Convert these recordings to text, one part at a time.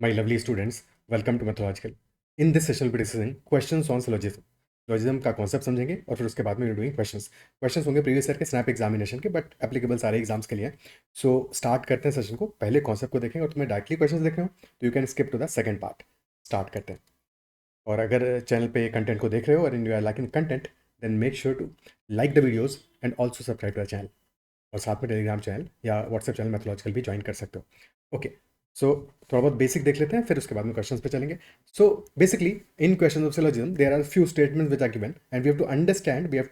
My lovely students, welcome to Methodological. In this session, we'll be discussing questions on syllogism. Syllogism का concept समझेंगे और फिर उसके बाद में डूइंग क्वेश्चंस होंगे प्रीवियस ईयर के स्नैप एग्जामिनेशन के, बट एप्लीकेबल सारे एग्जाम्स के लिए। सो स्टार्ट करते हैं सेशन को। पहले कॉन्सेप्ट को देखेंगे और तुम्हें डायरेक्टली क्वेश्चंस देखने हो तो you can skip to the second part. Start करते हैं। और अगर चैनल पे कंटेंट को देख रहे हो और in you are liking content, then make sure to like the videos and also subscribe to the channel. और साथ में टेलीग्राम चैनल या व्हाट्सएप चैनल मैथोलॉजिकल भी ज्वाइन कर सकते हो। ओके, सो थोड़ा बहुत बेसिक देख लेते हैं, फिर उसके बाद में क्वेश्चंस पे चलेंगे। So basically in question of syllogism there are few statements which are given and we have to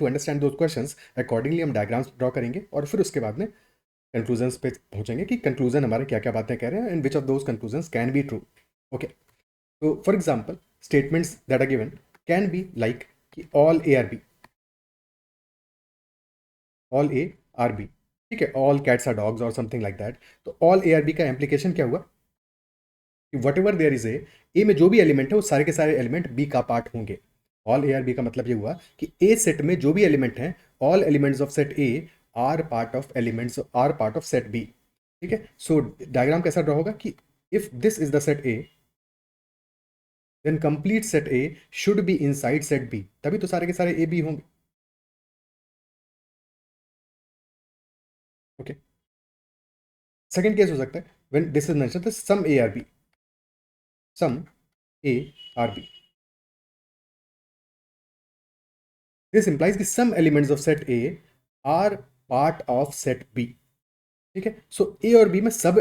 understand those questions accordingly. हम डायग्राम्स ड्रॉ करेंगे और फिर उसके बाद में कंक्लूजन्स पे पहुंचेंगे कि कंक्लूजन हमारे क्या क्या बातें कह रहे हैं and which of those conclusions can be true. Okay, तो for example statements that are given can be like कि ऑल ए आर बी, ठीक है, ऑल कैट्स आर डॉग्स और समथिंग लाइक दैट। तो ऑल ए आर बी का implication क्या हुआ कि whatever there is A में जो भी एलिमेंट है वो सारे के सारे एलिमेंट बी का पार्ट होंगे। ऑल ए आर बी का मतलब ये हुआ कि ए सेट में जो भी एलिमेंट हैं, all elements of set A are part of set B. ठीक है, सो डायग्राम कैसा ड्रॉ होगा कि if this is the set A, then complete set A should be inside set B, तभी तो सारे के सारे ए बी होंगे। ओके, सेकेंड केस हो सकता है when this is mention some A are B, some A are B. This implies कि some elements of set A are part of set B. ठीक है, सो ए और बी में सब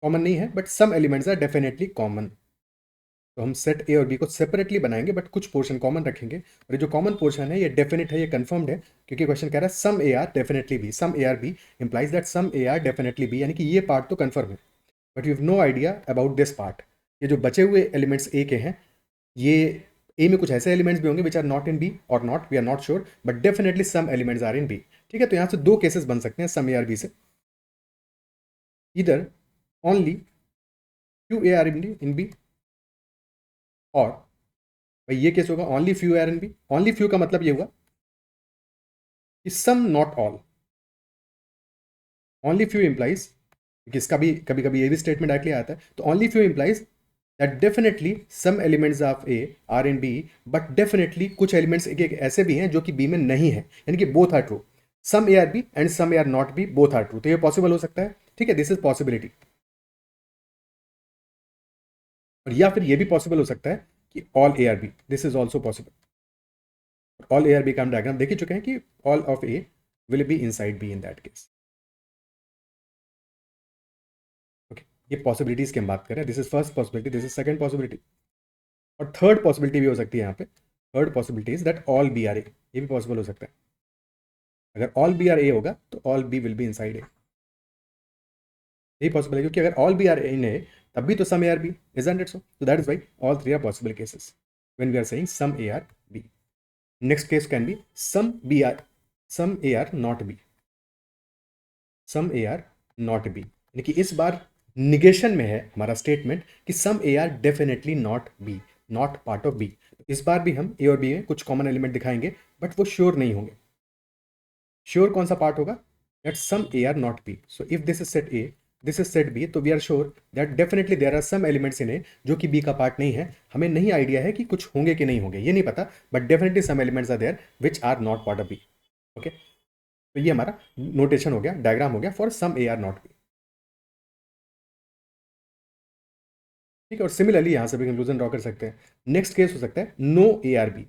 कॉमन नहीं है but some elements are definitely common. तो हम सेट ए और बी को सेपरेटली बनाएंगे बट कुछ पोर्शन कॉमन रखेंगे, और ये जो कॉमन पोर्शन है ये डेफिनेट है, ये कंफर्म्ड है, क्योंकि क्वेश्चन कह रहा है some A are definitely B, some A are B implies that some A are definitely B, यानी कि ये पार्ट तो कंफर्म है। But you have no idea about this part. ये जो बचे हुए एलिमेंट्स ए के हैं, ये ए में कुछ ऐसे एलिमेंट्स भी होंगे which are not in B और not, we are not sure, but definitely some elements are in B. ठीक है, तो यहाँ से दो केसेस बन सकते हैं सम ए आर बी से, इधर only few A are in B, और भाई ये केस होगा only few are in B. Only few का मतलब ये हुआ कि some not all. Only few implies, इसका भी कभी कभी ये भी स्टेटमेंट डायरेक्टली आता है, तो only few implies that definitely some elements of A are in B, but definitely कुछ एलिमेंट्स ऐसे भी हैं जो कि बी में नहीं है, यानी कि both are true. Some A are B and some A are not B, both are true, तो ये पॉसिबल हो सकता है। ठीक है, दिस इज पॉसिबिलिटी। और या फिर ये भी पॉसिबल हो सकता है कि all A are B, this is also possible. All A are B का हम डायग्राम देख ही चुके हैं कि all of A will be inside B in that case. Okay, ये पॉसिबिलिटीज की हम बात करें, this is first possibility, this is second possibility. और थर्ड पॉसिबिलिटी भी हो सकती है यहाँ पे। Third possibility is that all B are A, ये भी पॉसिबल हो सकता है। अगर ऑल बी आर ए होगा तो all B will be inside A, यही पॉसिबल है, क्योंकि अगर all B are in A तब भी तो some A are B, isn't it so? तो that is why all three are possible cases when we are saying some A are B. Next case can be some A are not B, some A are not B, यानी कि इस बार negation में है हमारा statement कि some A are definitely not B, not part of B. इस बार भी हम ए और बी में कुछ कॉमन एलिमेंट दिखाएंगे बट वो श्योर नहीं होंगे। श्योर कौन सा पार्ट होगा? That some A are not B. So if this is set A, this is set B, तो we are sure that definitely there are some elements in A जो कि B का part नहीं है। हमें नहीं आइडिया है कि कुछ होंगे कि नहीं होंगे, ये नहीं पता, but definitely some elements are there which are not part of B. Okay, तो ये हमारा नोटेशन हो गया, डायग्राम हो गया for some A are not B. ठीक है, और सिमिलरली यहां से भी कंक्लूजन ड्रॉ कर सकते हैं। नेक्स्ट केस हो सकता है no A are B,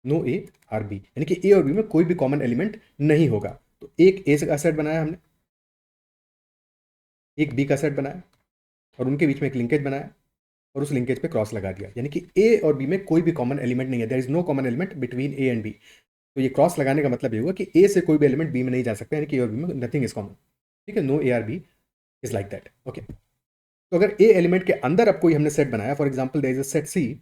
no A are B, यानी कि ए और बी में कोई भी कॉमन एलिमेंट नहीं होगा। तो एक ए का सेट बनाया हमने, एक बी का सेट बनाया, और उनके बीच में एक लिंकेज बनाया, और उस लिंकेज पे क्रॉस लगा दिया, यानी कि ए और बी में कोई भी कॉमन एलिमेंट नहीं है, there is no common element between A and B. तो ये क्रॉस लगाने का मतलब ये हुआ कि ए से कोई भी एलिमेंट बी में नहीं जा सकता, यानी कि ए और बी में नथिंग इज कॉमन। ठीक है, no A are B is like that. Okay, तो अगर ए एलिमेंट के अंदर अब कोई हमने सेट बनाया, for example there is a set C,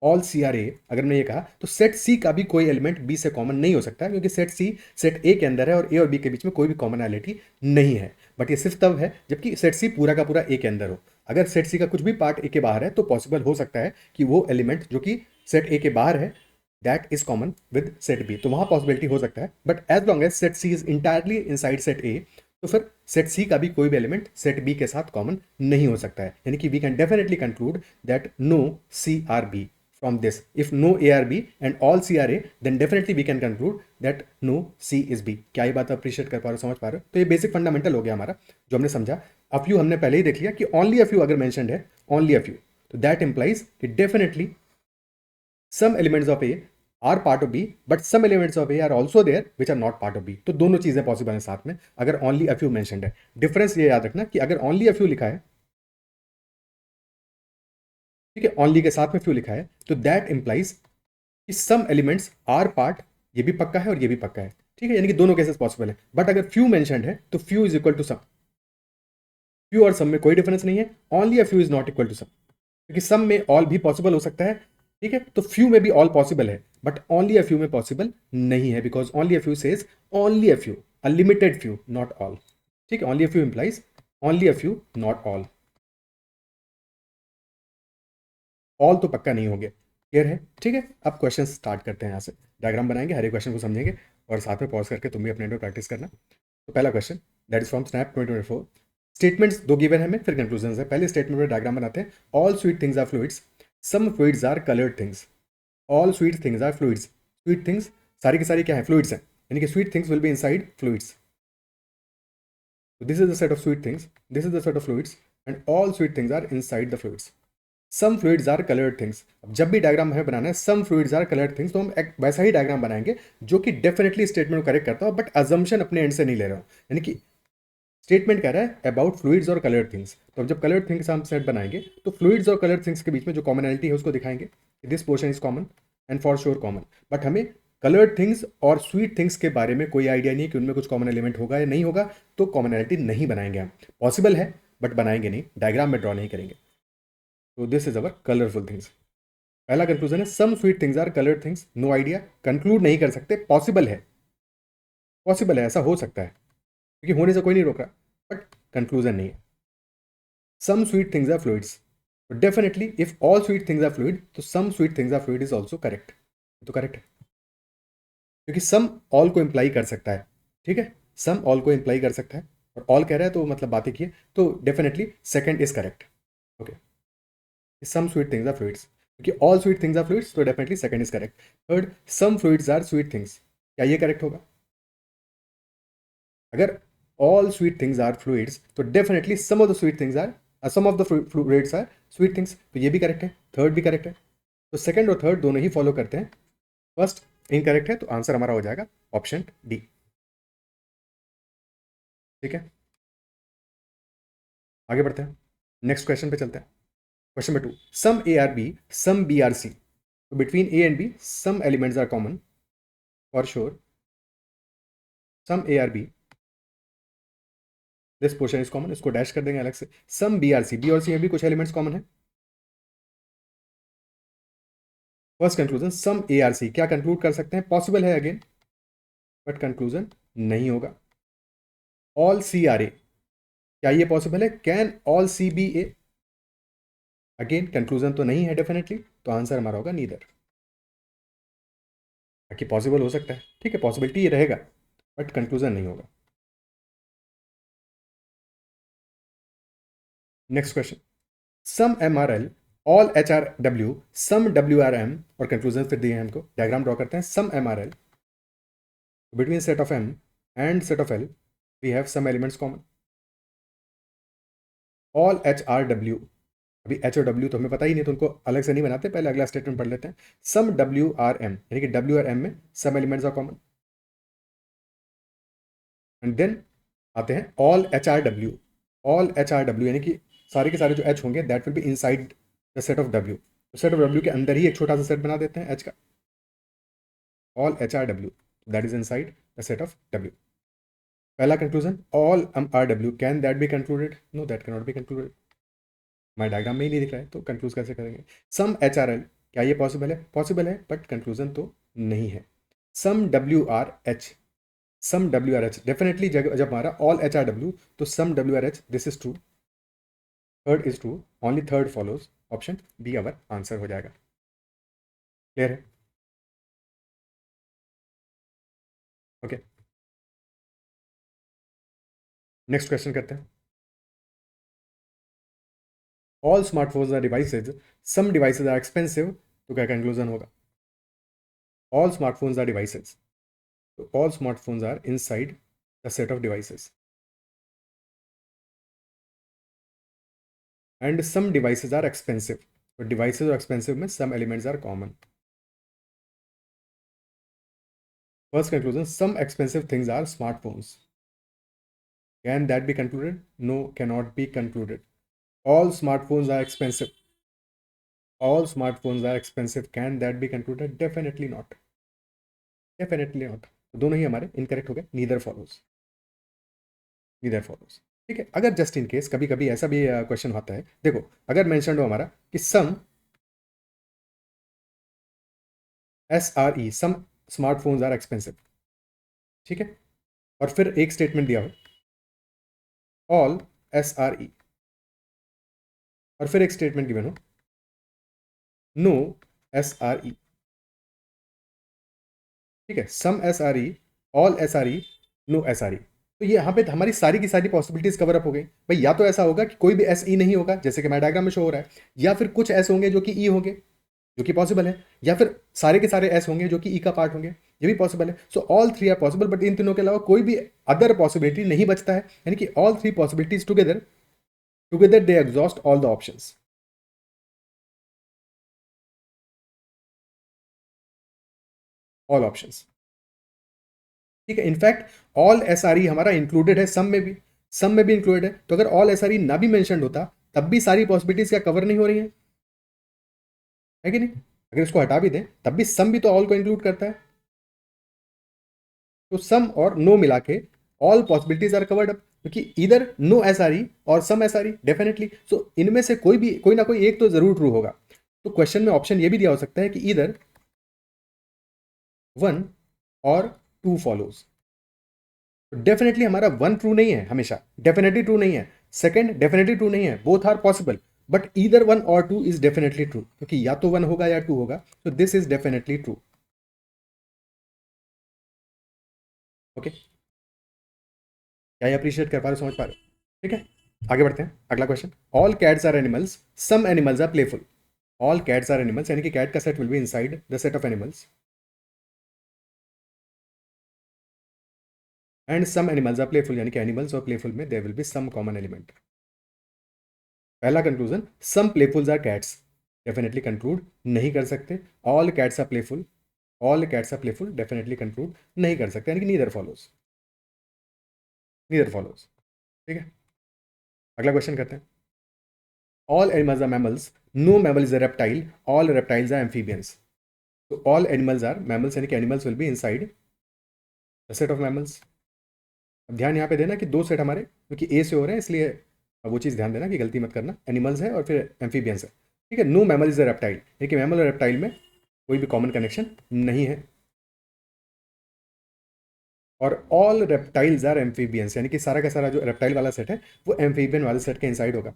all C are A, अगर मैंने ये कहा तो सेट सी का भी कोई एलिमेंट बी से कॉमन नहीं हो सकता, क्योंकि सेट सी सेट ए के अंदर है और ए और बी के बीच में कोई भी कॉमनैलिटी नहीं है। बट ये सिर्फ तब है जबकि सेट सी पूरा का पूरा ए के अंदर हो। अगर सेट सी का कुछ भी पार्ट ए के बाहर है तो पॉसिबल हो सकता है कि वो एलिमेंट जो कि सेट ए के बाहर है that is common with set B, तो वहां पॉसिबिलिटी हो सकता है। But as long as set C is entirely inside set A, तो फिर सेट सी का भी कोई भी एलिमेंट सेट बी के साथ कॉमन नहीं हो सकता है, यानी कि we can definitely conclude that no C are B from this. If no A are B and all C are A, then definitely we can conclude that no C is B. क्या ये बात appreciate कर पा रहे हो, समझ पा रहे हो? तो ये बेसिक फंडामेंटल हो गया हमारा जो हमने समझा. अ फ्यू हमने पहले ही देख लिया कि ओनली अ फ्यू अगर मेंशन्ड है, ओनली अ फ्यू, तो दैट इंप्लाइज कि definitely some elements of A are part of B, but some elements of A are also there which are not part of B. तो दोनों चीजें possible हैं साथ में अगर ओनली अ फ्यू मेंशन्ड है. डिफरेंस ये याद रखना कि अगर ओनली अ फ्यू लिखा है, ठीक है, ओनली के साथ में फ्यू लिखा है, तो दैट इंप्लाइज कि सम एलिमेंट्स आर पार्ट, ये भी पक्का है और ये भी पक्का है, ठीक है, यानी कि दोनों केसेस पॉसिबल है. बट अगर फ्यू मेंशन्ड है तो few is equal to some. Few और सम में कोई डिफरेंस नहीं है. Only a few is not equal to some, क्योंकि सम में ऑल भी पॉसिबल हो सकता है, ठीक है, तो फ्यू में भी ऑल पॉसिबल है, बट ओनली अ फ्यू में पॉसिबल नहीं है, because only a few says only a few, a limited few, not all. ठीक है, only a few implies only a few, not all. All तो पक्का नहीं हो गया. क्लियर है? ठीक है, अब क्वेश्चन स्टार्ट करते हैं. यहाँ से डायग्राम बनाएंगे, हर एक क्वेश्चन को समझेंगे और साथ में पॉज करके तुम भी अपने में प्रैक्टिस करना. तो पहला question that is from snap 2024. Statements दो गिवन है हमें, फिर कंक्लूजन है. पहले स्टेटमेंट में डायग्राम बनाते हैं. All sweet things are fluids, some fluids are coloured things. All sweet things are fluids. Sweet things सारी की सारी क्या है? फ्लूइड्स हैं, यानी कि sweet things will be inside fluids. This is the set of sweet things, this is the set of fluids, and all sweet things are inside the fluids. Some fluids are coloured things. अब जब भी diagram हमें बनाना है सम fluids are coloured things, तो हम एक वैसा ही डायग्राम बनाएंगे जो कि डेफिनेटली स्टेटमेंट को करेक्ट करता हो, बट अजम्पशन अपने एंड से नहीं ले रहा हूं. यानी कि स्टेटमेंट कह रहा है अबाउट फ्लूइड्स और कलर्ड थिंग्स, तो अब जब कलर्ड थिंग्स हम सेट बनाएंगे तो फ्लूइड्स और कलर्ड थिंग्स के बीच में जो कॉमनैलिटी है उसको दिखाएंगे. This portion is common and for sure common. But हमें कलर्ड थिंग्स और स्वीट थिंग्स के बारे में कोई आइडिया नहीं है कि उनमें कुछ कॉमन एलिमेंट होगा या नहीं होगा, तो कॉमनैलिटी नहीं बनाएंगे हम. पॉसिबल है बट बनाएंगे नहीं, डायग्राम में ड्रॉ नहीं करेंगे. तो this is our colourful things. पहला कंक्लूजन है some sweet things are coloured things. No idea, conclude नहीं कर सकते. पॉसिबल है, पॉसिबल है, ऐसा हो सकता है, क्योंकि होने से कोई नहीं रोक रहा, बट कंक्लूजन नहीं है. Some sweet things are fluids, तो definitely if all sweet things are fluid, तो some sweet things are fluid is also correct. तो करेक्ट है, क्योंकि सम ऑल को इंप्लाई कर सकता है. ठीक है, सम ऑल को इंप्लाई कर सकता है, और ऑल कह रहा है तो मतलब बातें की है, तो definitely second is correct. Okay, some sweet things are fluids, क्योंकि all sweet things are fluids, तो definitely second is correct. Third, some fluids are sweet things, क्या ये करेक्ट होगा? अगर all sweet things are fluids, तो definitely some of the sweet things are, some of the fluids are sweet things, तो ये भी correct है. Third भी करेक्ट है, तो सेकंड और थर्ड दोनों ही फॉलो करते हैं. फर्स्ट इनकरेक्ट है, तो आंसर हमारा हो जाएगा ऑप्शन डी. ठीक है, आगे बढ़ते हैं, नेक्स्ट क्वेश्चन पे चलते हैं. Question number 2, some A are B, some B are C. तो between A and B some elements are common for sure. Some A are B, this portion is common, इसको डैश कर देंगे अलग से. Some B are C, B और C में भी कुछ एलिमेंट्स कॉमन है. First conclusion some A are C, क्या कंक्लूड कर सकते हैं? पॉसिबल है अगेन, बट कंक्लूजन नहीं होगा. ऑल सी आर ए, क्या ये पॉसिबल है? Can all C be A? Again conclusion तो नहीं है डेफिनेटली, तो आंसर हमारा होगा नीदर. बाकी पॉसिबल हो सकता है, ठीक है, पॉसिबिलिटी ये रहेगा, बट कंक्लूजन नहीं होगा. Next question, some M are L, all H are W, some W are M, और कंक्लूजन फिर दिए हैं हमको. डायग्राम ड्रॉ करते हैं. Some M are L, between set of M and set of L we have some elements common. All H are W, अभी H और W तो हमें पता ही नहीं, तो उनको अलग से नहीं बनाते, पहले अगला स्टेटमेंट पढ़ लेते हैं. सम डब्ल्यू आर एम, यानी कि डब्ल्यू आर एम में some elements are common. And then आते हैं all H are W. All H are W यानी कि सारे के सारे जो एच होंगे that will be inside the set of W. तो सेट ऑफ डब्ल्यू के अंदर ही एक छोटा सा सेट बना देते हैं एच का. All H are W, that is inside the set of W. पहला conclusion, all are W, can that be concluded? No, that can not be concluded. हमारे डायग्राम में ही नहीं दिख रहा है, तो कंक्लूज कैसे करेंगे? सम एच आर एल, क्या ये पॉसिबल है? पॉसिबल है, बट कंक्लूजन तो नहीं है. Some W are H, some W are H, definitely जब हमारा ऑल एच आर डब्ल्यू, तो some W are H, this is true. Third is true, only third follows. Option B our answer हो जाएगा. Clear है? Okay, next question करते हैं. All smartphones are devices, some devices are expensive. तो क्या conclusion होगा? All smartphones are devices, तो all smartphones are inside the set of devices and some devices are expensive. तो डिवाइसेज और expensive में some elements are common. First conclusion, some expensive things are smartphones. Can that be concluded? No, cannot be concluded. All smartphones are expensive. All smartphones are expensive. Can that be concluded? Definitely not. Definitely not. तो दोनों ही हमारे incorrect हो गए. Neither follows. Neither follows. ठीक है. अगर just in case कभी कभी ऐसा भी क्वेश्चन होता है, देखो अगर मेंशन हो हमारा कि some SRE, some smartphones are expensive, ठीक है, और फिर एक स्टेटमेंट दिया हो ऑल SRE, और फिर एक स्टेटमेंट गिवन हो नो SRE. ठीक है. Some SRE, all SRE, no SRE. तो ये यहाँ पे हमारी सारी की सारी पॉसिबिलिटीज कवर अप हो गई भाई. या तो ऐसा होगा कि कोई भी एस ई नहीं होगा जैसे कि हमारे डायग्राम में शो हो रहा है, या फिर कुछ एस होंगे जो कि ई होंगे, जो कि पॉसिबल है, या फिर सारे के सारे एस होंगे जो कि ई का पार्ट होंगे, ये भी पॉसिबल है. So all three are possible, but इन तीनों के अलावा कोई भी अदर पॉसिबिलिटी नहीं बचता है. यानी कि all three possibilities together together they exhaust all the options. All options. ठीक है. इनफैक्ट ऑल एस आर ई हमारा इंक्लूडेड है सम में भी. सम में भी इंक्लूडेड है. तो अगर ऑल एस आर ई ना भी मेंशन होता तब भी सारी पॉसिबिलिटीज क्या कवर नहीं हो रही है कि नहीं? अगर इसको हटा भी दें तब भी सम भी तो ऑल को इंक्लूड करता है. तो सम और नो मिला के all possibilities are covered up, क्योंकि इधर नो एस आर ई और some S are E definitely. So इनमें से कोई ना कोई एक तो जरूर ट्रू होगा. तो क्वेश्चन में ऑप्शन ये भी दिया हो सकता है कि इधर one or two follows. Definitely हमारा वन ट्रू नहीं है हमेशा. डेफिनेटली ट्रू नहीं है. सेकंड डेफिनेटली ट्रू नहीं है. Both are possible, but either one or two is definitely true, क्योंकि या तो वन होगा या टू होगा. तो this is definitely true. Okay. क्या ये अप्रिशिएट कर पा रहे हो, समझ पा रहे हो? ठीक है. आगे बढ़ते हैं. अगला question. All cats are animals, some animals are playful. All cats are animals यानी कि कैट का set will be inside the set of animals, and some animals are playful यानी कि एनिमल्स और प्लेफुल में there will be some common element. पहला conclusion, some playfuls are cats, definitely conclude नहीं कर सकते. All cats are playful, all cats are playful definitely conclude नहीं कर सकते. यानी कि नीदर फॉलोज. Neither follows. ठीक है. अगला क्वेश्चन करते हैं. All animals are mammals, no mammal is a reptile, all reptiles are amphibians. तो ऑल एनिमल्स आर मैमल्स यानी कि animals will be inside the set of mammals. अब ध्यान यहाँ पे देना कि दो सेट हमारे क्योंकि ए से हो रहे हैं, इसलिए वो चीज़ ध्यान देना कि गलती मत करना. एनिमल्स है और फिर एम्फीबियंस है. ठीक है. No mammal is a reptile यानी कि मैमल और रेप्टाइल में कोई भी कॉमन कनेक्शन नहीं है. और ऑल रेप्टाइल्स आर एम्फीबियंस यानी कि सारा का सारा जो रेप्टाइल वाला सेट है वो एम्फीबियन वाले सेट के इनसाइड होगा.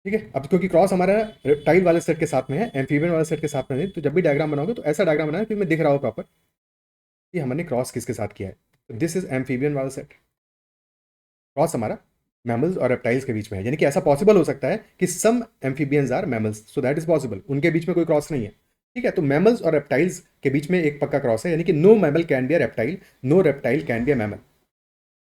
ठीक है. अब क्योंकि क्रॉस हमारा रेप्टाइल वाले सेट के साथ में है, एम्फीबियन वाले सेट के साथ में नहीं, तो जब भी डायग्राम बनाओगे तो ऐसा डायग्राम बनाए कि मैं दिख रहा हो प्रॉपर कि हमने क्रॉस किसके साथ किया है. तो दिस इज एम्फीबियन वाला सेट. क्रॉस हमारा मैमल्स और रेप्टाइल्स के बीच में है. यानी कि ऐसा पॉसिबल हो सकता है कि some amphibians are mammals, so that is possible. उनके बीच में कोई क्रॉस नहीं है. ठीक है. तो मैमल्स और रेप्टाइल्स के बीच में एक पक्का क्रॉस है. यानी कि no mammal can be a reptile, no reptile can be a mammal.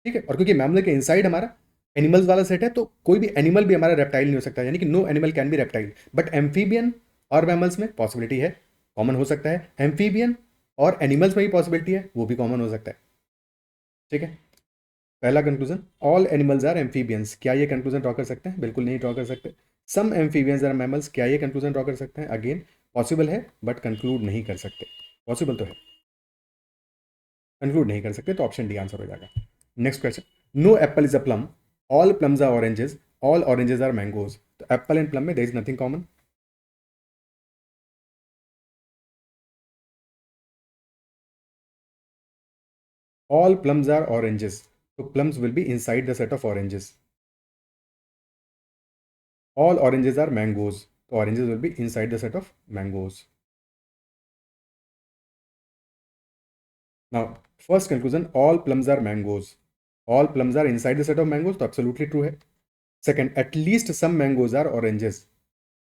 ठीक है. और क्योंकि मैमल के इनसाइड हमारा एनिमल्स वाला सेट है, तो कोई भी एनिमल भी हमारा रेप्टाइल नहीं हो सकता. यानी कि no animal can be reptile. But amphibian और मैमल्स में पॉसिबिलिटी है, कॉमन हो सकता है. एम्फीबियन और एनिमल्स में भी पॉसिबिलिटी है, वो भी कॉमन हो सकता है. ठीक है. पहला conclusion, all animals are amphibians. क्या ये कंक्लूजन ड्रॉ कर सकते हैं? बिल्कुल नहीं ड्रॉ कर सकते. सम एम्फीबियंस आर मैमल्स. क्या ये कंक्लूजन ड्रॉ कर सकते हैं? अगेन पॉसिबल है बट कंक्लूड नहीं कर सकते. पॉसिबल तो है, कंक्लूड नहीं कर सकते. तो ऑप्शन डी आंसर हो जाएगा. Next question. No apple is a plum, all plums are oranges, all oranges are mangoes. तो एप्पल एंड प्लम में there is nothing common. All plums are oranges, तो plums will be inside the set of oranges. All oranges are mangoes, तो oranges will be inside the set of mangoes. Now first conclusion, all plums are mangoes. All plums are inside the set of mangoes, तो absolutely true है. Second, at least some mangoes are oranges.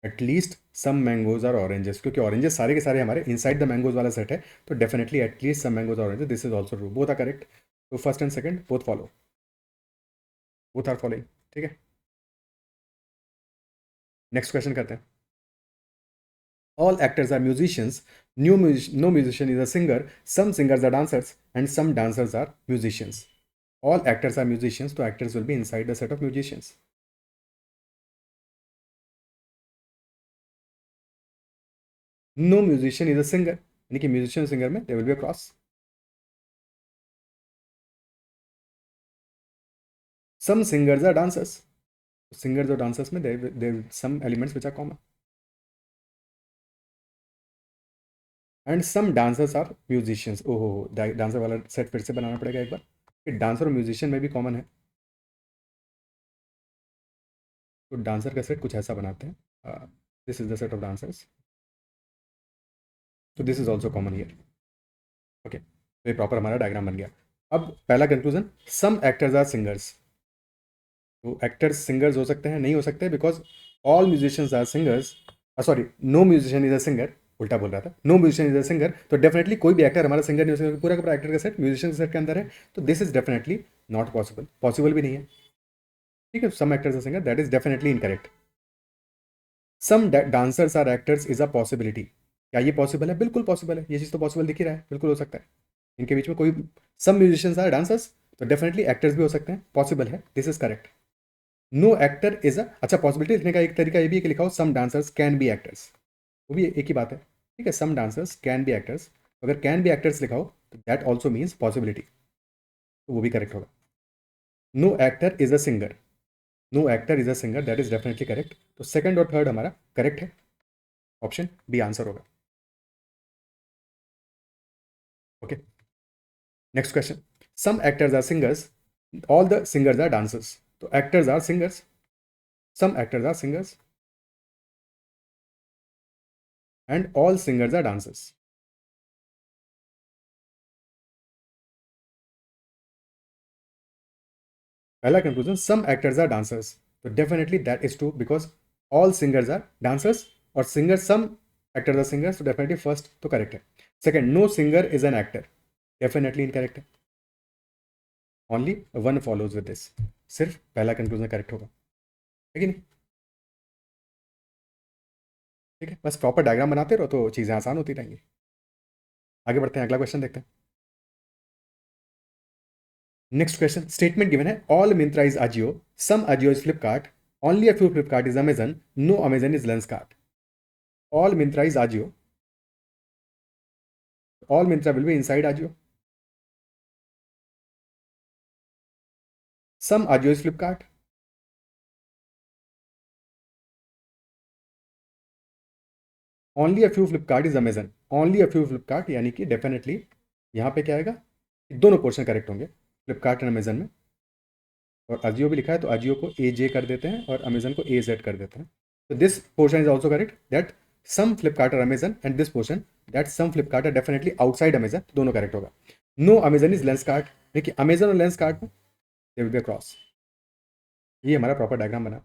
At least some mangoes are oranges, क्योंकि oranges सारे के सारे हमारे inside the mangoes वाला set है, तो definitely at least some mangoes oranges, this is also true. Both are correct. तो first and second both follow, both are following. ठीक है, नेक्स्ट क्वेश्चन करते हैं. All actors are musicians. No musician is a singer. Some singers are dancers, and some dancers are musicians. All actors are musicians, so actors will be inside the set of musicians. No musician is a singer. यानी कि musician singer में there will be a cross. Some singers are dancers. Singers और dancers में there some elements which are common. And some dancers are musicians. ओहो, dancer वाला set फिर से बनाना पड़ेगा एक बार कि डांसर और म्यूजिशियन में भी कॉमन है. तो डांसर का सेट कुछ ऐसा बनाते हैं. This is the set of dancers, तो this is also common here. Okay, तो ये प्रॉपर हमारा डायग्राम बन गया. अब पहला conclusion, some actors are singers. तो एक्टर्स सिंगर्स हो सकते हैं, नहीं हो सकते, because all musicians are singers. Sorry, no musician is a singer, उल्टा बोल रहा था. No musician is a singer, तो डेफिनेटली कोई भी एक्टर हमारा सिंगर नहीं हो सकता, पूरा का पूरा एक्टर का सेट म्यूजिशियन सेट के अंदर है. तो this is definitely not possible, possible भी नहीं है. ठीक है, some actors are singer, that is definitely incorrect. Some dancers are actors is a possibility. क्या ये पॉसिबल है? बिल्कुल पॉसिबल है, ये चीज़ तो पॉसिबल दिख ही रहा है, बिल्कुल हो सकता है. इनके बीच में कोई, सम म्यूजिशियंस आर डांसर्स, तो डेफिनेटली एक्टर्स भी हो सकते हैं, पॉसिबल है, this is correct. No actor is a, अच्छा, पॉसिबिलिटी लिखने का एक तरीका ये भी है कि लिखा हो सम डांसर्स कैन बी एक्टर्स, वो भी एक ही बात है. ठीक है, सम डांसर्स कैन बी एक्टर्स, अगर कैन बी एक्टर्स लिखा हो तो दैट ऑल्सो मीन्स पॉसिबिलिटी, तो वो भी करेक्ट होगा. No actor is a singer, no actor is a singer, that is definitely correct. तो सेकंड और थर्ड हमारा करेक्ट है, ऑप्शन बी आंसर होगा. Okay, next question. Some actors are singers, all the singers are dancers. तो actors are singers, some actors are singers and all singers are dancers. पहला conclusion, some actors are dancers, तो definitely that is true, because all singers are dancers और singers, some actors are singers, तो definitely first तो correct है. Second, no singer is an actor, definitely incorrect है. Only one follows with this, सिर्फ पहला conclusion correct होगा, है कि नहीं? ठीक है, बस प्रॉपर डायग्राम बनाते रहो तो चीज़ें आसान होती रहेंगी. आगे बढ़ते हैं, अगला क्वेश्चन देखते हैं. नेक्स्ट क्वेश्चन, स्टेटमेंट गिवन है, all Myntra is Ajio, some Ajio is Flipkart, only a few Flipkart is Amazon, no Amazon is Lenskart. All Myntra is Ajio, all Myntra will be inside Ajio. Some Ajio is Flipkart, only a few Flipkart is Amazon. Only a few Flipkart यानी कि definitely यहाँ पे क्या आएगा, दोनों portion correct होंगे, Flipkart and Amazon में. और अजियो भी लिखा है, तो अजियो को ए जे कर देते हैं और अमेजन को ए जेड कर देते हैं. तो this portion is also correct, that some Flipkart और Amazon, and this portion that some Flipkart are definitely outside Amazon, दोनों करेक्ट होगा. No Amazon is lens cart, देखिए अमेजन और लेंस कार्ट में दे विल बी क्रॉस. ये हमारा proper diagram बना.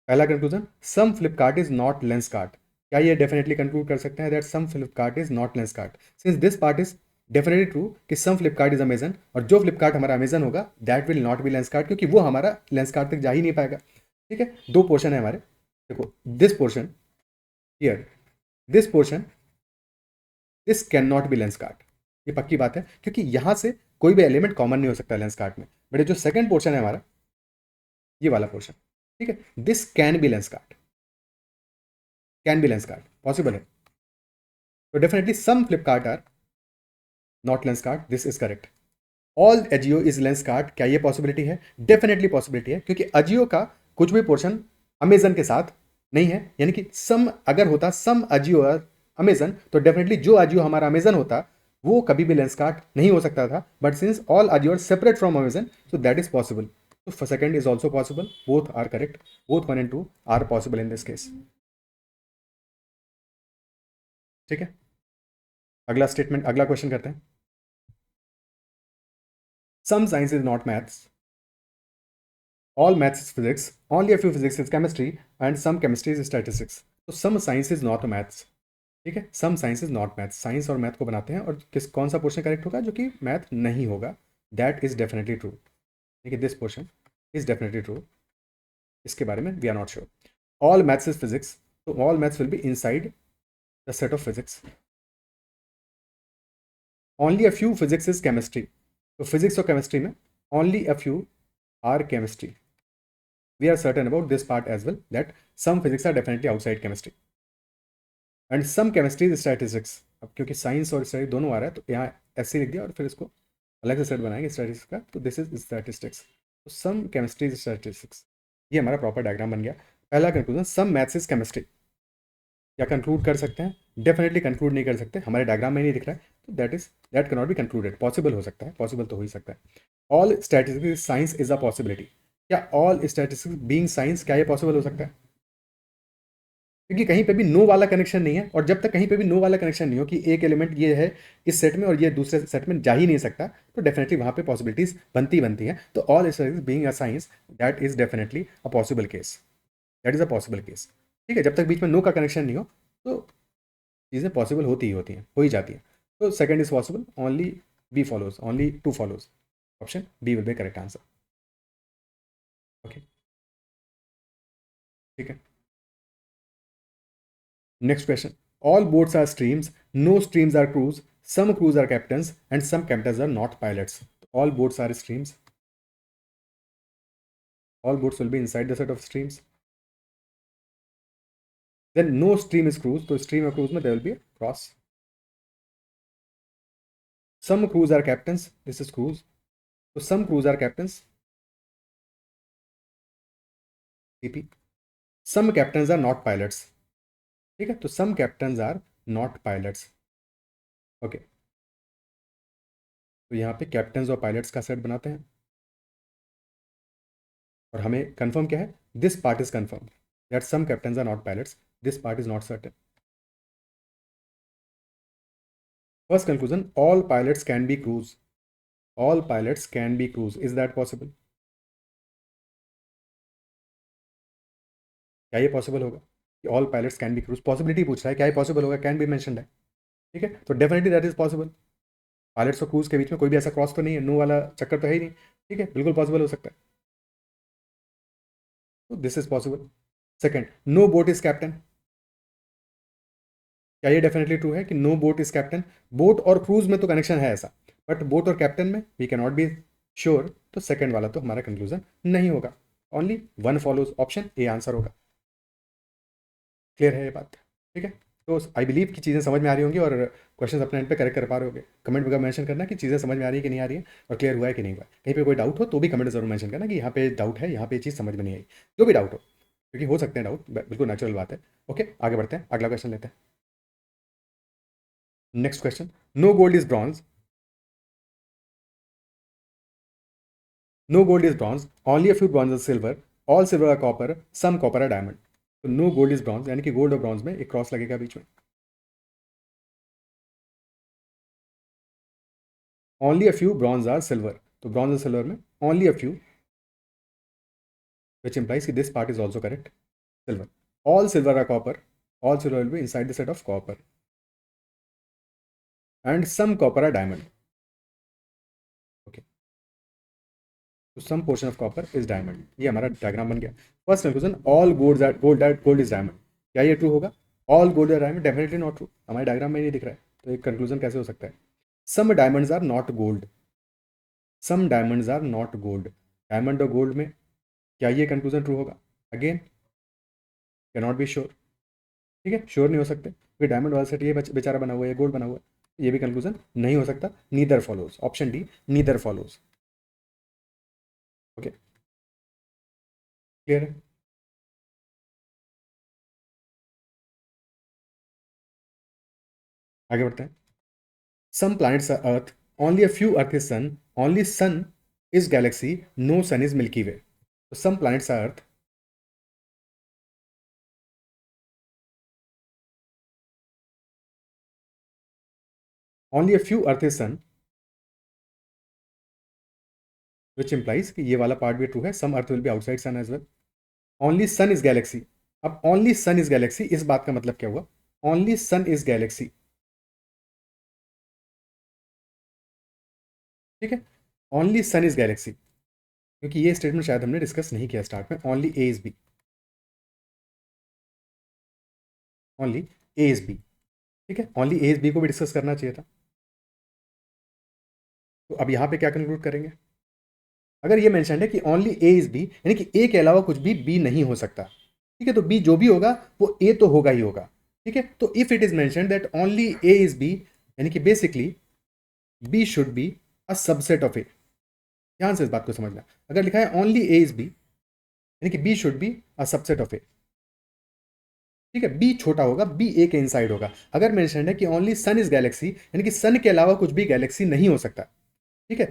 पहला conclusion, some Flipkart is not lens cart. क्या ये डेफिनेटली कंक्लूड कर सकते हैं that some Flipkart is not lens cart, since this part is definitely true कि सम फ्लिपकार्ट इज अमेजन, और जो फ्लिपकार्ट हमारा अमेजन होगा that will not be lens cart, क्योंकि वो हमारा लेंस कार्ट तक जा ही नहीं पाएगा. ठीक है, दो पोर्शन है हमारे, देखो this portion here, this portion, this can not B lens cart, ये पक्की बात है, क्योंकि यहां से कोई भी एलिमेंट कॉमन नहीं हो सकता लेंस कार्ट में. बट ये जो सेकंड पोर्शन है हमारा, ये वाला पोर्शन, ठीक है, this can be lens cart, can be lens cart, possible है. तो definitely some Flipkart are not lens cart, this is correct. All Ajio is lens cart, क्या ये पॉसिबिलिटी है? डेफिनेटली पॉसिबिलिटी है, क्योंकि अजियो का कुछ भी पोर्शन अमेजन के साथ नहीं है, यानी कि सम अगर होता सम अजियो अमेजन, तो डेफिनेटली जो अजियो हमारा अमेजन होता वो कभी भी लेंस कार्ट नहीं हो सकता था. But since all Ajio are separate from Amazon, so that is possible. तो second is also possible, both are correct, both 1 and 2 are possible in this case. ठीक है, अगला स्टेटमेंट, अगला क्वेश्चन करते हैं. Some science is not maths. All maths is physics. Only a few physics is chemistry, and some chemistry is statistics. So some science is not maths. ठीक है, some science is not math, science और math को बनाते हैं, और कौन सा portion correct होगा जो कि मैथ नहीं होगा, दैट इज डेफिनेटली ट्रू। ठीक है, this portion is definitely true, इसके बारे में we are not sure. All maths is physics, तो all maths will be inside the set of physics. Only a few physics is chemistry, तो physics और chemistry में only a few are chemistry. We are certain about this part as well, that some physics are definitely outside chemistry and some chemistry is statistics. अब क्योंकि science और study दोनों आ रहा है, तो यहाँ ऐसे लिख दिया और फिर इसको अलग से सेट बनाएंगे स्टैटिस्टिक्स का, तो दिस इज स्टैटिस्टिक्स, तो सम केमिस्ट्री इज स्टैटिस्टिक्स। ये हमारा प्रॉपर डायग्राम बन गया। पहला conclusion, some maths is chemistry. क्या कंक्लूड कर सकते हैं? डेफिनेटली कंक्लूड नहीं कर सकते, हमारे डायग्राम में नहीं दिख रहा है, तो that can not be concluded. Possible हो सकता है, पॉसिबल तो हो ही सकता है। All statistics science is a possibility, क्या ऑल स्टैटिस्टिक्स बीइंग साइंस, क्या ये पॉसिबल हो सकता है? क्योंकि कहीं पे भी नो वाला कनेक्शन नहीं है, और जब तक कहीं पे भी नो वाला कनेक्शन नहीं हो कि एक एलिमेंट ये है इस सेट में और ये दूसरे सेट में जा ही नहीं सकता, तो डेफिनेटली वहां पे पॉसिबिलिटीज बनती हैं। तो all statistics being a science, that is definitely a possible case, that is a possible case. ठीक है, जब तक बीच में नो का कनेक्शन नहीं हो, तो चीज़ें पॉसिबल होती ही होती हैं, हो ही जाती हैं। तो second is possible, only B follows, only two follows, option B will be correct answer. Okay, ठीक है। Next question, all boats are streams, no streams are cruise, some cruise are captains and some captains are not pilots. All boats are streams, all boats will be inside the set of streams. Then no stream is cruise, तो stream और cruise में there will be a cross. Some crews are captains, this is cruise, so some crews are captains, CP. Some captains are not pilots, ठीक है, तो some captains are not pilots. Okay, तो यहाँ पे captains और pilots का set बनाते हैं, और हमें कंफर्म क्या है, this part is confirm that some captains are not pilots, this part is not certain. First conclusion, all pilots can be cruise, all pilots can be cruise, is that possible? क्या ये possible होगा कि all pilots can be cruise? Possibility पूछ रहा है, क्या ये possible होगा? कैन बी मेंशनड है, ठीक है, तो definitely that is possible. Pilots और क्रूज के बीच में कोई भी ऐसा क्रॉस तो नहीं है, नो वाला चक्कर तो है ही नहीं, ठीक है, बिल्कुल पॉसिबल हो सकता है, तो this is possible. Second, no boat is captain, क्या ये डेफिनेटली ट्रू है कि no boat is captain? Boat और क्रूज में तो कनेक्शन है ऐसा, बट बोट और कैप्टन में we can not be sure, तो सेकंड वाला तो हमारा कंक्लूजन नहीं होगा, only one follows, option A answer होगा। क्लियर है ये बात? ठीक है, तो आई बिलीव कि चीज़ें समझ में आ रही होंगी, और क्वेश्चन अपने एंड पे करेक्ट कर पा रहे होंगे। कमेंट में मेंशन करना कि चीज़ें समझ में आ रही है कि नहीं आ रही है, और क्लियर हुआ है कि नहीं हुआ है। कहीं पे कोई डाउट हो तो भी कमेंट जरूर मेंशन करना कि यहाँ पे डाउट है, यहाँ पे चीज़ समझ में नहीं आई, जो भी डाउट हो, क्योंकि हो सकते हैं डाउट, बिल्कुल नेचुरल बात है। ओके, आगे बढ़ते हैं, अगला क्वेश्चन लेते हैं। Next question, no gold is bronze, no gold is bronze, only a few bronze silver, all silver are copper, some copper are diamond. तो नो गोल्ड इज ब्रॉन्ज, यानी कि गोल्ड और ब्रॉन्ज में एक क्रॉस लगेगा बीच में। Only a few bronze are silver, तो ब्रॉन्ज और सिल्वर में only a few, which implies that this part is also correct. Silver. All silver are copper. All silver will be inside the set of copper. And some copper are diamond. Okay. So some portion of copper is diamond. ये हमारा diagram बन गया। First conclusion, all gold is diamond, क्या ये true होगा? All gold are diamond, definitely not true, हमारे diagram में नहीं दिख रहा है, तो एक कंक्लूजन कैसे हो सकता है? Some diamonds are not gold, some diamonds are not gold, diamond और गोल्ड में क्या ये कंक्लूजन ट्रू होगा? Again can not be sure, ठीक है, श्योर नहीं हो सकते, क्योंकि डायमंड वाला सेट ये बेचारा बना हुआ है, गोल्ड बना हुआ है, ये भी कंक्लूजन नहीं हो सकता। Neither follows, option D, neither follows. Okay, clear है? आगे बढ़ते हैं। Some planets are earth, only a few earth is sun, only sun is galaxy, no sun is Milky Way. तो some planets are earth, only a few earth is sun, which implies कि ये वाला part भी true है, some earth will be outside sun as well. Only sun is galaxy. अब only sun is Galaxy, इस बात का मतलब क्या हुआ? ओनली सन इज गैलेक्सी, ठीक है, ओनली सन इज गैलेक्सी, क्योंकि ये स्टेटमेंट शायद हमने डिस्कस नहीं किया स्टार्ट में। Only A is B, only A is B, ठीक है, ओनली ए इज बी को भी डिस्कस करना चाहिए था। तो अब यहां पे क्या कंक्लूड करेंगे? अगर ये मेंशन है कि ओनली ए इज बी, यानी कि ए के अलावा कुछ भी बी नहीं हो सकता, ठीक है, तो बी जो भी होगा वो ए तो होगा ही होगा, ठीक है। तो if it is mention that only A is B, यानी कि basically B should be a subset of A. ध्यान से इस बात को समझना, अगर लिखा है ओनली ए इज बी, यानी कि B should be a subset of A, ठीक है, बी छोटा होगा, बी ए के इनसाइड होगा। अगर मेंशन है कि ओनली सन इज गैलेक्सी, यानी कि सन के अलावा कुछ भी गैलेक्सी नहीं हो सकता, ठीक है,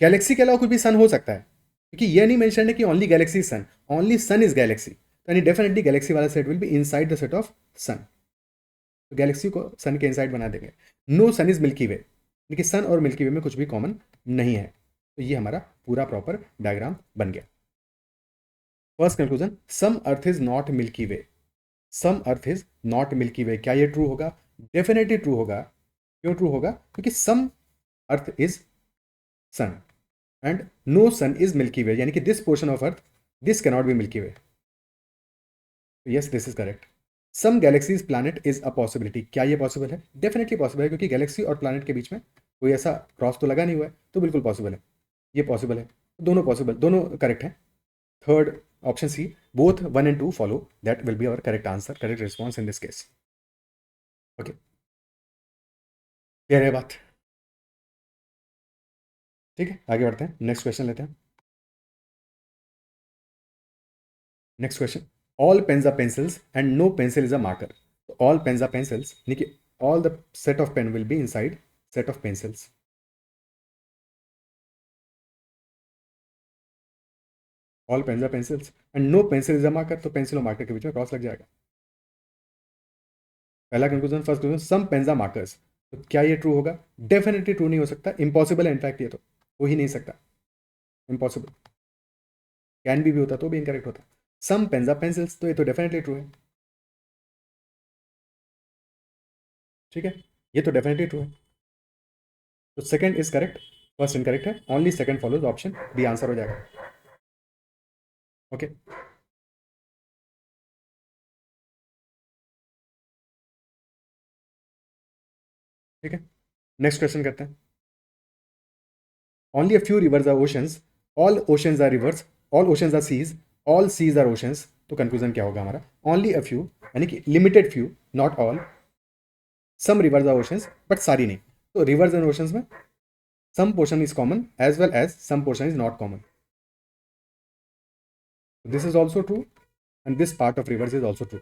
गैलेक्सी के अलावा कुछ भी सन हो सकता है, क्योंकि ये नहीं मेंशन है कि only galaxy sun, only sun is galaxy, तो यानी डेफिनेटली गैलेक्सी वाला set will be inside the set of sun, तो गैलेक्सी को सन के इनसाइड बना देंगे। No sun is Milky Way, यानी कि सन और मिल्की वे में कुछ भी कॉमन नहीं है। तो ये हमारा पूरा प्रॉपर डायग्राम बन गया। First conclusion, some earth is not Milky Way, some earth is not Milky Way, क्या ये ट्रू होगा? डेफिनेटली ट्रू होगा। क्यों ट्रू होगा? क्योंकि some earth is sun and no sun is Milky Way, यानी कि this portion of earth, this cannot be Milky Way. Yes, this is correct. Some galaxies planet is a possibility, क्या ये possible है? Definitely possible है, क्योंकि Galaxy और planet के बीच में कोई ऐसा क्रॉस तो लगा नहीं हुआ है, तो बिल्कुल पॉसिबल है, ये पॉसिबल है। दोनों पॉसिबल, दोनों करेक्ट है। Third option C, both 1 and 2 follow, that will be our correct answer, correct response in this case. Okay, clear है बात? ठीक है, आगे बढ़ते हैं, नेक्स्ट क्वेश्चन लेते हैं। Next question, all pens are pencils and no pencil is a marker. All pens are pencils, यानी कि all the set of pen will be inside set of pencils. All pens are pencils and no pencil is a marker, तो pencil और marker के बीच में cross लग जाएगा। पहला conclusion, first conclusion, some pens are markers, तो क्या ये ट्रू होगा? डेफिनेटली ट्रू नहीं हो सकता, इंपॉसिबल है इनफैक्ट, ये तो हो ही नहीं सकता, इम्पॉसिबल। कैन भी होता तो भी इनकरेक्ट होता। सम पेन्स आर पेंसिल्स, तो ये तो डेफिनेटली ट्रू है, ठीक है, ये तो डेफिनेटली ट्रू है। तो second is correct, first incorrect है, only second follows, option B answer हो जाएगा। ओके, ठीक है, नेक्स्ट क्वेश्चन करते हैं। Only a few rivers are oceans, all oceans are rivers, all oceans are seas, all seas are oceans, तो conclusion क्या होगा हमारा? ओनली अ फ्यू, यानी कि limited few, not all. Some rivers are oceans, but सारी नहीं। तो rivers and oceans में सम portion is common as well as some portion is not common, this is also true and this part of rivers is also true.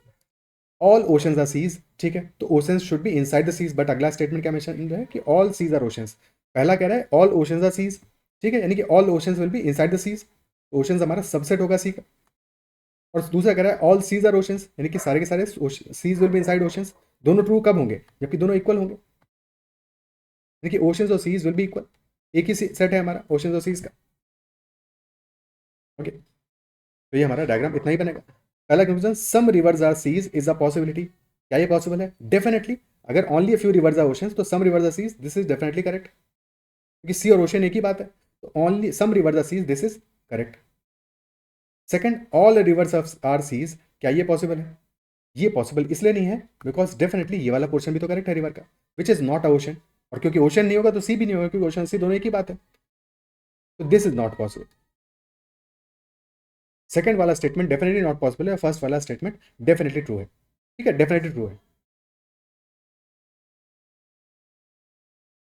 All oceans are seas, ठीक है, तो oceans should be inside the seas, but अगला statement क्या mention है कि all seas are oceans. पहला कह रहा है ऑल ओशंस आर सीज, ठीक है, यानी कि all oceans will be inside the seas, oceans हमारा सबसेट होगा सी का। और दूसरा कह रहा है ऑल सीज आर ओशंस, यानी कि सारे के सारे seas will be inside oceans. दोनों ट्रू कब होंगे? जबकि दोनों इक्वल होंगे, यानी कि ओशंस और सीज विल बी इक्वल, एक ही सेट है हमारा ओशंस और सीज का। ओके, तो ये हमारा डायग्राम इतना ही बनेगा। पहला conclusion, some rivers are seas is a possibility, क्या ये पॉसिबल है? डेफिनेटली। अगर only a few rivers are oceans, तो some rivers are seas, this is definitely correct, क्योंकि सी और ओशन एक ही बात है, तो only some rivers are seas, this is correct. Second, all rivers are seas, क्या ये पॉसिबल है? ये पॉसिबल इसलिए नहीं है बिकॉज डेफिनेटली ये वाला पोर्शन भी तो करेक्ट है रिवर का, which is not a ocean, और क्योंकि ओशन नहीं होगा तो सी भी नहीं होगा, क्योंकि ओशन सी दोनों एक ही बात है, तो this is not possible. Second वाला स्टेटमेंट डेफिनेटली नॉट पॉसिबल है, फर्स्ट वाला स्टेटमेंट डेफिनेटली ट्रू है, ठीक है, डेफिनेटली ट्रू है।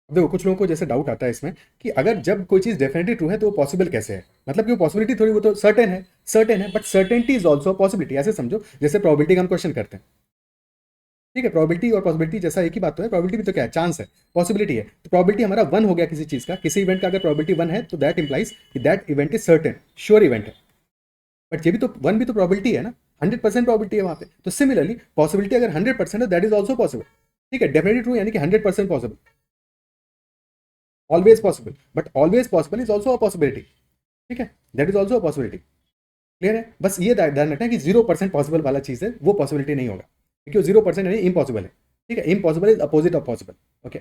अब देखो कुछ लोगों को जैसे डाउट आता है इसमें कि अगर जब कोई चीज डेफिनेटली ट्रू है तो वो पॉसिबल कैसे है, मतलब कि वो पॉसिबिलिटी थोड़ी, वो तो सर्टेन है, सर्टेन है, but certainty is also possibility, ऐसे समझो जैसे प्रोबेबिलिटी का हम क्वेश्चन करते हैं, ठीक है, प्रोबेबिलिटी और पॉसिबिलिटी जैसा एक ही बात तो है, प्रोबेबिलिटी भी तो क्या है? चांस है, पॉसिबिलिटी है, तो प्रोबेबिलिटी हमारा 1 हो गया किसी चीज का, किसी इवेंट का अगर प्रोबेबिलिटी 1 है तो दैट इंप्लाइज कि that event is certain, sure event है, बट ये भी तो 1 भी तो प्रोबेबिलिटी है ना, 100% प्रोबेबिलिटी है वहां पे, तो सिमिलरली पॉसिबिलिटी अगर 100% है दैट इज ऑल्सो पॉसिबल, ठीक है, डेफिनेटली ट्रू यानी कि 100% possible, always possible, but always possible is also a possibility, ठीक है, that is also a possibility. Clear है, बस ये ध्यान रखना है कि 0% पॉसिबल वाला चीज़ है, वो पॉसिबिलिटी नहीं होगा, क्योंकि 0% यानी इम्पॉसिबल है। ठीक है, impossible is opposite of possible. Okay,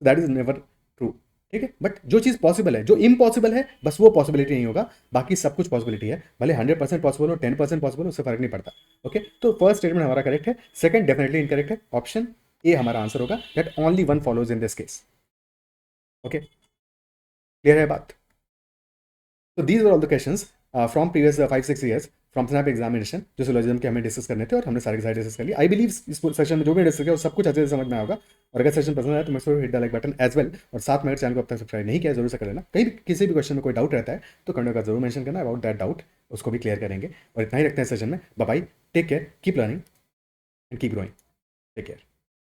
that is never true. ठीक है, बट जो चीज़ पॉसिबल है, जो इम्पॉसिबल है, बस वो पॉसिबिलिटी नहीं होगा, बाकी सब कुछ पॉसिबिलिटी है। भले 100% पॉसिबल हो, 10% पॉसिबल हो, उससे फर्क नहीं पड़ता। ओके, तो फर्स्ट स्टेटमेंट हमारा करेक्ट है, सेकंड डेफिनेटली इनकरेक्ट है, ऑप्शन ए हमारा आंसर होगा, that only one follows in this case. Okay, clear है बात? तो these were all the questions from previous 5-6 years from snap examination, जो सिलोजिज्म के हमें डिस्कस करने थे, और हमने सारे के सारे डिस्कस कर लिए। आई बिलीव इस सेशन में जो भी डिस्कस किया वो सब कुछ अच्छे से समझ में आएगा। और अगर सेशन पसंद आया तो मैं hit the like button as well, और साथ में अगर चैनल को अब तक सब्सक्राइब नहीं किया जरूर से कर लेना। कहीं भी किसी भी क्वेश्चन में कोई डाउट रहता है तो कमेंट का जरूर मेंशन करना, अबाउट दैट डाउट उसको भी क्लियर करेंगे। और इतना ही रखते हैं सेशन में। Bye bye, take care, keep learning and keep growing. Take care.